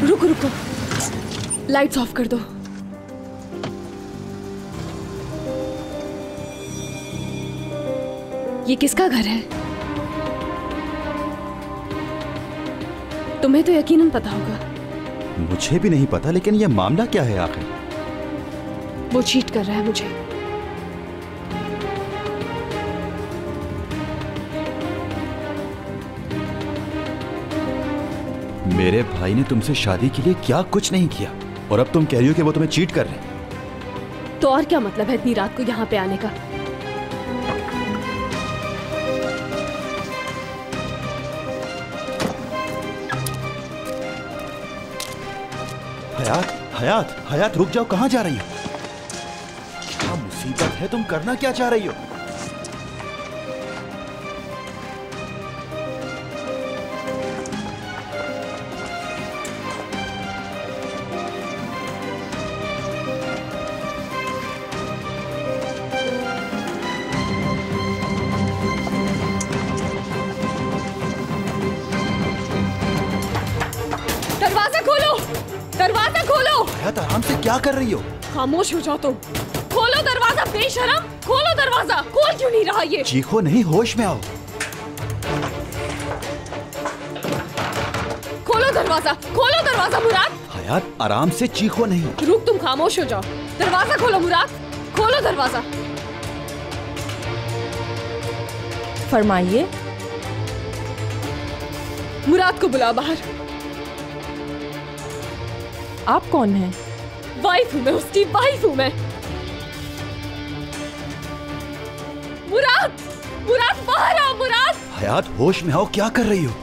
रुको रुको, lights off कर दो। ये किसका घर है? तुम्हें तो यकीनन पता होगा। मुझे भी नहीं पता, लेकिन ये मामला क्या है आखिर? वो चीट कर रहा है मुझे। मेरे भाई ने तुमसे शादी के लिए क्या कुछ नहीं किया, और अब तुम कह रही हो कि वो तुम्हें चीट कर रहे हैं। तो और क्या मतलब है इतनी रात को यहाँ पे आने का? हयात, हयात, हयात रुक जाओ, कहाँ जा रही हो? क्या मुसीबत है, तुम करना क्या चाह रही हो? दरवाजा खोलो, दरवाजा खोलो। हयात आराम से क्या कर रही हो? खामोश हो जाओ तुम। खोलो दरवाजा बेशरम, खोलो दरवाजा। खोल क्यों नहीं रहा ये? चीखो नहीं, होश में आओ। खोलो दरवाजा, खोलो दरवाजा मुराद। हयात आराम से चीखो नहीं। रुक, तुम खामोश हो जाओ। दरवाजा खोलो मुराद, खोलो दरवाजा। फरमाइए। मुराद को बुला बाहर। आप कौन हैं? वाइफ हूँ मैं, उसकी वाइफ हूँ मैं। मुराद, मुराद बाहर आओ मुराद। हयात होश में आओ, क्या कर रही हो?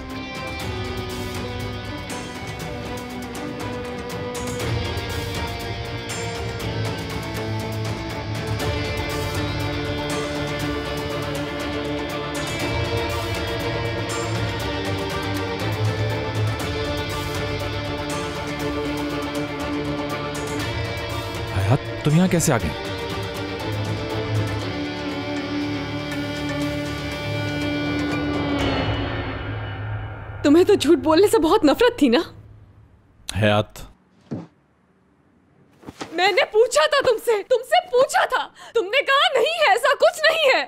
तुम यहाँ कैसे आ गए? तुम्हें तो झूठ बोलने से बहुत नफरत थी ना? हयात, मैंने पूछा था तुमसे पूछा था। तुमने कहा नहीं है, ऐसा कुछ नहीं है।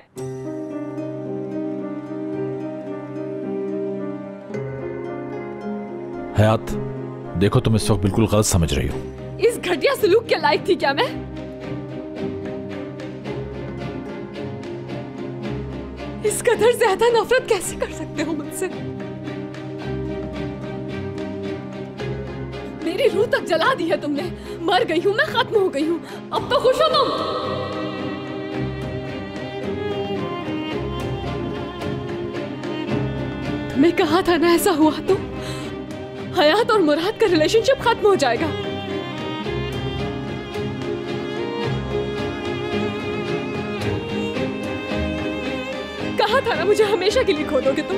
हयात देखो, तुम इस वक्त बिल्कुल गलत समझ रही हो। इस घटिया सलूक के लायक थी क्या मैं? इस कदर ज्यादा नफरत कैसे कर सकते हो मुझसे? मेरी रूह तक जला दी है तुमने। मर गई हूं मैं, खत्म हो गई हूं। अब तो खुश हो तुम? तुम्हें कहा था ना ऐसा हुआ तो हयात और मुराद का रिलेशनशिप खत्म हो जाएगा। कहा था ना मुझे हमेशा के लिए खो दोगे तुम।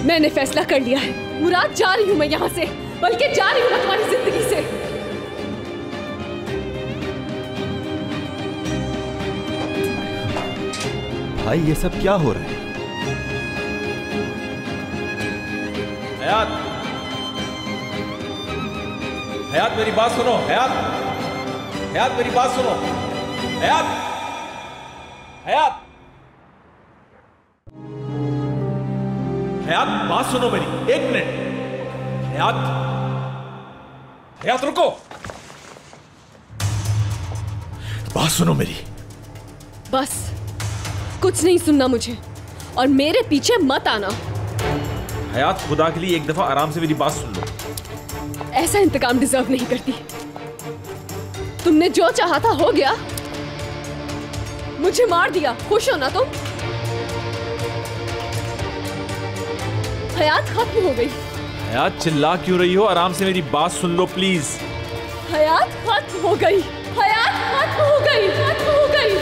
मैंने फैसला कर लिया है मुराद, जा रही हूं मैं यहां से, बल्कि जा रही हूं मैं तुम्हारी जिंदगी से। भाई ये सब क्या हो रहा है? हयात, हयात मेरी बात सुनो। हयात, हयात मेरी बात सुनो। हयात, हयात, हयात बात सुनो मेरी, एक मिनट। हयात, हयात रुको, बात सुनो मेरी। बस कुछ नहीं सुनना मुझे, और मेरे पीछे मत आना। हयात खुदा के लिए एक दफा आराम से मेरी बात सुन लो। ऐसा इंतकाम डिजर्व नहीं करती। तुमने जो चाहा था हो गया, मुझे मार दिया। खुश हो ना तुम? हयात खत्म हो गई। हयात चिल्ला क्यों रही हो? आराम से मेरी बात सुन लो प्लीज। हयात खत्म हो गई, हयात खत्म हो गई, खत्म हो गई।